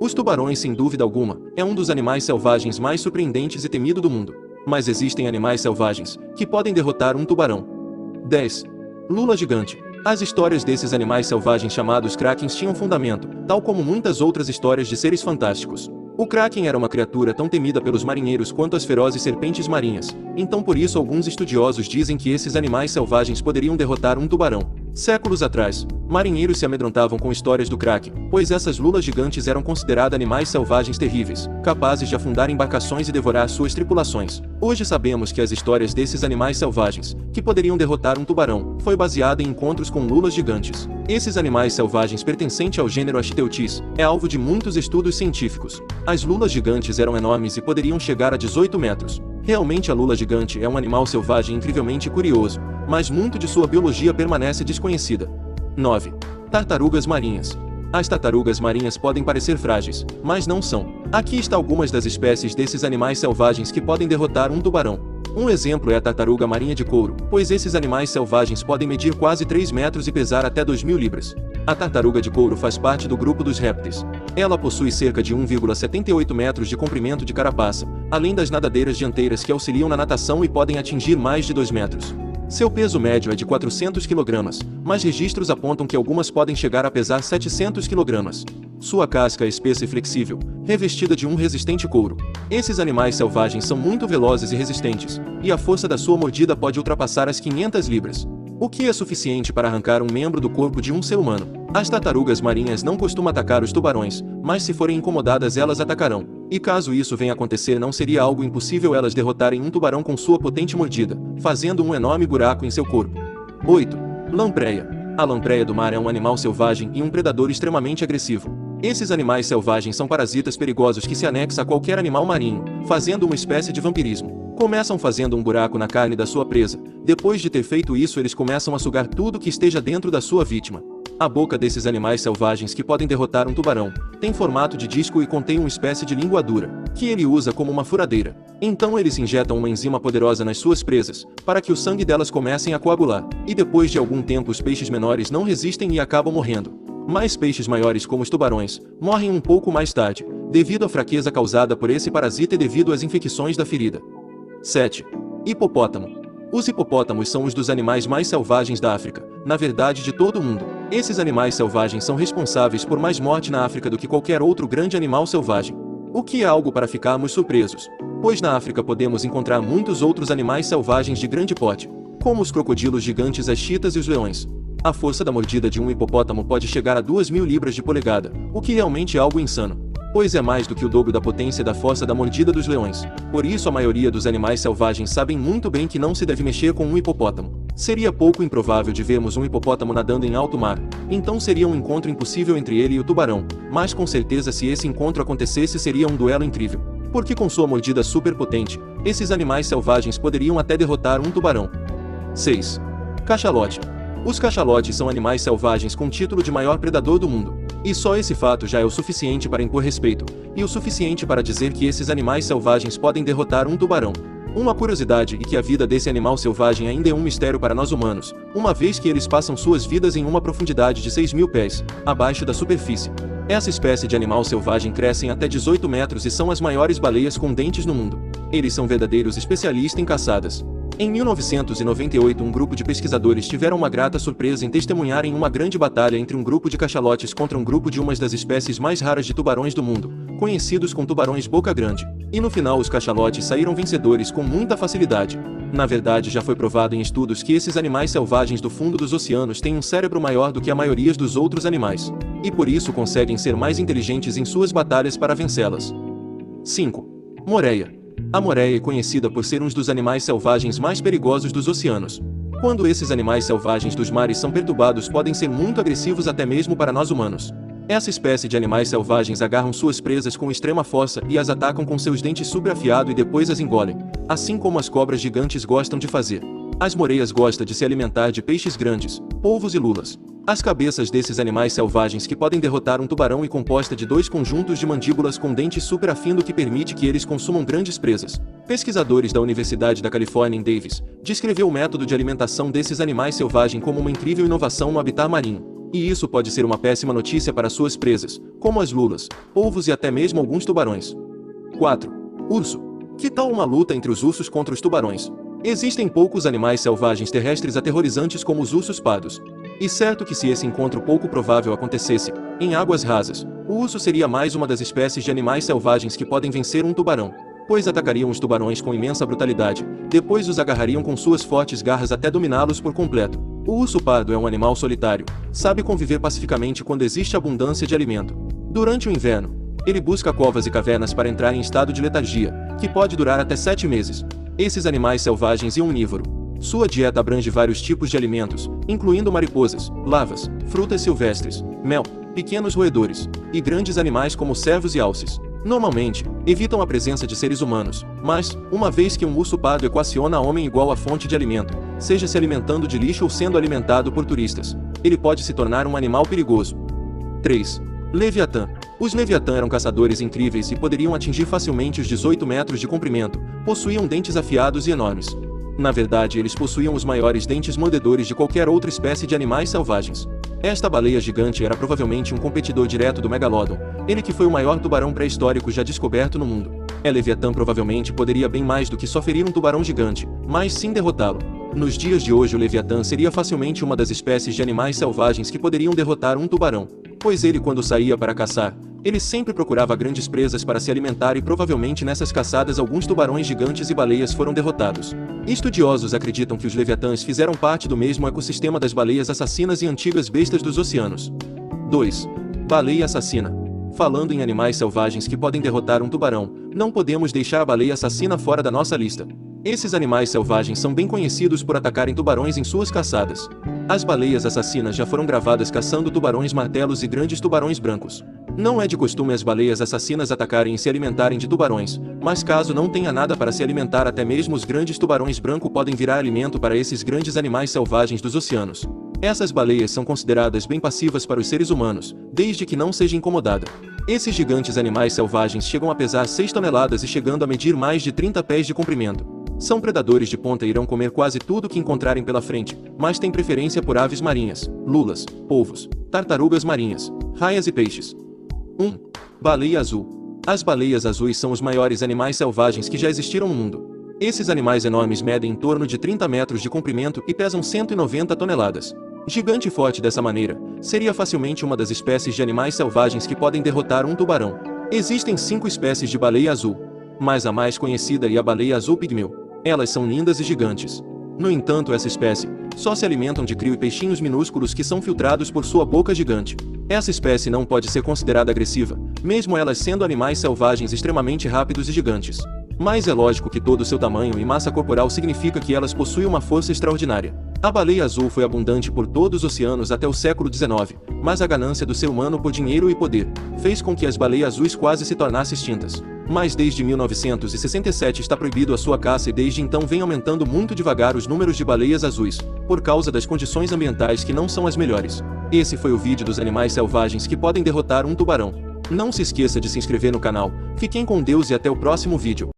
Os tubarões, sem dúvida alguma, é um dos animais selvagens mais surpreendentes e temido do mundo. Mas existem animais selvagens que podem derrotar um tubarão. 10. Lula gigante. As histórias desses animais selvagens chamados krakens tinham fundamento, tal como muitas outras histórias de seres fantásticos. O kraken era uma criatura tão temida pelos marinheiros quanto as ferozes serpentes marinhas, então por isso alguns estudiosos dizem que esses animais selvagens poderiam derrotar um tubarão. Séculos atrás, marinheiros se amedrontavam com histórias do kraken, pois essas lulas gigantes eram consideradas animais selvagens terríveis, capazes de afundar embarcações e devorar suas tripulações. Hoje sabemos que as histórias desses animais selvagens, que poderiam derrotar um tubarão, foi baseada em encontros com lulas gigantes. Esses animais selvagens pertencentes ao gênero Achypteuthis, é alvo de muitos estudos científicos. As lulas gigantes eram enormes e poderiam chegar a 18 metros. Realmente a lula gigante é um animal selvagem incrivelmente curioso, mas muito de sua biologia permanece desconhecida. 9. Tartarugas marinhas. As tartarugas marinhas podem parecer frágeis, mas não são. Aqui está algumas das espécies desses animais selvagens que podem derrotar um tubarão. Um exemplo é a tartaruga marinha de couro, pois esses animais selvagens podem medir quase 3 metros e pesar até 2.000 libras. A tartaruga de couro faz parte do grupo dos répteis. Ela possui cerca de 1,78 metros de comprimento de carapaça, além das nadadeiras dianteiras que auxiliam na natação e podem atingir mais de 2 metros. Seu peso médio é de 400 kg, mas registros apontam que algumas podem chegar a pesar 700 kg. Sua casca é espessa e flexível, revestida de um resistente couro. Esses animais selvagens são muito velozes e resistentes, e a força da sua mordida pode ultrapassar as 500 libras, o que é suficiente para arrancar um membro do corpo de um ser humano. As tartarugas marinhas não costumam atacar os tubarões, mas se forem incomodadas elas atacarão. E caso isso venha a acontecer, não seria algo impossível elas derrotarem um tubarão com sua potente mordida, fazendo um enorme buraco em seu corpo. 8. Lampreia. A lampreia do mar é um animal selvagem e um predador extremamente agressivo. Esses animais selvagens são parasitas perigosos que se anexam a qualquer animal marinho, fazendo uma espécie de vampirismo. Começam fazendo um buraco na carne da sua presa. Depois de ter feito isso, eles começam a sugar tudo que esteja dentro da sua vítima. A boca desses animais selvagens que podem derrotar um tubarão tem formato de disco e contém uma espécie de língua dura, que ele usa como uma furadeira. Então eles injetam uma enzima poderosa nas suas presas, para que o sangue delas comecem a coagular. E depois de algum tempo os peixes menores não resistem e acabam morrendo. Mas peixes maiores como os tubarões, morrem um pouco mais tarde, devido à fraqueza causada por esse parasita e devido às infecções da ferida. 7. Hipopótamo. Os hipopótamos são os dos animais mais selvagens da África, na verdade de todo o mundo. Esses animais selvagens são responsáveis por mais morte na África do que qualquer outro grande animal selvagem. O que é algo para ficarmos surpresos, pois na África podemos encontrar muitos outros animais selvagens de grande porte, como os crocodilos gigantes, as chitas e os leões. A força da mordida de um hipopótamo pode chegar a 2.000 libras de polegada, o que realmente é algo insano, pois é mais do que o dobro da potência da força da mordida dos leões. Por isso a maioria dos animais selvagens sabem muito bem que não se deve mexer com um hipopótamo. Seria pouco improvável de vermos um hipopótamo nadando em alto mar, então seria um encontro impossível entre ele e o tubarão, mas com certeza se esse encontro acontecesse seria um duelo incrível, porque com sua mordida super potente, esses animais selvagens poderiam até derrotar um tubarão. 6. Cachalote. Os cachalotes são animais selvagens com título de maior predador do mundo. E só esse fato já é o suficiente para impor respeito, e o suficiente para dizer que esses animais selvagens podem derrotar um tubarão. Uma curiosidade é que a vida desse animal selvagem ainda é um mistério para nós humanos, uma vez que eles passam suas vidas em uma profundidade de 6.000 pés, abaixo da superfície. Essa espécie de animal selvagem crescem até 18 metros e são as maiores baleias com dentes no mundo. Eles são verdadeiros especialistas em caçadas. Em 1998, um grupo de pesquisadores tiveram uma grata surpresa em testemunharem uma grande batalha entre um grupo de cachalotes contra um grupo de uma das espécies mais raras de tubarões do mundo, conhecidos como tubarões boca grande. E no final os cachalotes saíram vencedores com muita facilidade. Na verdade, já foi provado em estudos que esses animais selvagens do fundo dos oceanos têm um cérebro maior do que a maioria dos outros animais, e por isso conseguem ser mais inteligentes em suas batalhas para vencê-las. 5. Moreia. A moreia é conhecida por ser um dos animais selvagens mais perigosos dos oceanos. Quando esses animais selvagens dos mares são perturbados, podem ser muito agressivos até mesmo para nós humanos. Essa espécie de animais selvagens agarram suas presas com extrema força e as atacam com seus dentes super afiados e depois as engolem, assim como as cobras gigantes gostam de fazer. As moreias gostam de se alimentar de peixes grandes, polvos e lulas. As cabeças desses animais selvagens que podem derrotar um tubarão é composta de 2 conjuntos de mandíbulas com dentes super afindo que permite que eles consumam grandes presas. Pesquisadores da Universidade da Califórnia em Davis descreveu o método de alimentação desses animais selvagens como uma incrível inovação no habitat marinho. E isso pode ser uma péssima notícia para suas presas, como as lulas, polvos e até mesmo alguns tubarões. 4. Urso. Que tal uma luta entre os ursos contra os tubarões? Existem poucos animais selvagens terrestres aterrorizantes como os ursos pardos. E certo que se esse encontro pouco provável acontecesse, em águas rasas, o urso seria mais uma das espécies de animais selvagens que podem vencer um tubarão, pois atacariam os tubarões com imensa brutalidade, depois os agarrariam com suas fortes garras até dominá-los por completo. O urso pardo é um animal solitário, sabe conviver pacificamente quando existe abundância de alimento. Durante o inverno, ele busca covas e cavernas para entrar em estado de letargia, que pode durar até 7 meses. Esses animais selvagens e omnívoro. Sua dieta abrange vários tipos de alimentos, incluindo mariposas, larvas, frutas silvestres, mel, pequenos roedores, e grandes animais como cervos e alces. Normalmente, evitam a presença de seres humanos, mas, uma vez que um urso pardo equaciona homem igual a fonte de alimento, seja se alimentando de lixo ou sendo alimentado por turistas, ele pode se tornar um animal perigoso. 3. Leviatã. Os Leviatã eram caçadores incríveis e poderiam atingir facilmente os 18 metros de comprimento, possuíam dentes afiados e enormes. Na verdade, eles possuíam os maiores dentes mordedores de qualquer outra espécie de animais selvagens. Esta baleia gigante era provavelmente um competidor direto do Megalodon, ele que foi o maior tubarão pré-histórico já descoberto no mundo. Leviatã provavelmente poderia bem mais do que só ferir um tubarão gigante, mas sim derrotá-lo. Nos dias de hoje o Leviatã seria facilmente uma das espécies de animais selvagens que poderiam derrotar um tubarão, pois ele quando saía para caçar, ele sempre procurava grandes presas para se alimentar e provavelmente nessas caçadas alguns tubarões gigantes e baleias foram derrotados. Estudiosos acreditam que os leviatãs fizeram parte do mesmo ecossistema das baleias assassinas e antigas bestas dos oceanos. 2. Baleia assassina. Falando em animais selvagens que podem derrotar um tubarão, não podemos deixar a baleia assassina fora da nossa lista. Esses animais selvagens são bem conhecidos por atacarem tubarões em suas caçadas. As baleias assassinas já foram gravadas caçando tubarões martelos e grandes tubarões brancos. Não é de costume as baleias assassinas atacarem e se alimentarem de tubarões, mas caso não tenha nada para se alimentar, até mesmo os grandes tubarões brancos podem virar alimento para esses grandes animais selvagens dos oceanos. Essas baleias são consideradas bem passivas para os seres humanos, desde que não seja incomodada. Esses gigantes animais selvagens chegam a pesar 6 toneladas e chegando a medir mais de 30 pés de comprimento. São predadores de ponta e irão comer quase tudo que encontrarem pela frente, mas têm preferência por aves marinhas, lulas, polvos, tartarugas marinhas, raias e peixes. 1. Baleia azul. As baleias azuis são os maiores animais selvagens que já existiram no mundo. Esses animais enormes medem em torno de 30 metros de comprimento e pesam 190 toneladas. Gigante e forte dessa maneira, seria facilmente uma das espécies de animais selvagens que podem derrotar um tubarão. Existem 5 espécies de baleia azul, mas a mais conhecida é a baleia azul pigmeu. Elas são lindas e gigantes. No entanto, essa espécie só se alimentam de crio e peixinhos minúsculos que são filtrados por sua boca gigante. Essa espécie não pode ser considerada agressiva, mesmo elas sendo animais selvagens extremamente rápidos e gigantes. Mas é lógico que todo o seu tamanho e massa corporal significa que elas possuem uma força extraordinária. A baleia azul foi abundante por todos os oceanos até o século XIX, mas a ganância do ser humano por dinheiro e poder fez com que as baleias azuis quase se tornassem extintas. Mas desde 1967 está proibido a sua caça e desde então vem aumentando muito devagar os números de baleias azuis, por causa das condições ambientais que não são as melhores. Esse foi o vídeo dos animais selvagens que podem derrotar um tubarão. Não se esqueça de se inscrever no canal, fiquem com Deus e até o próximo vídeo.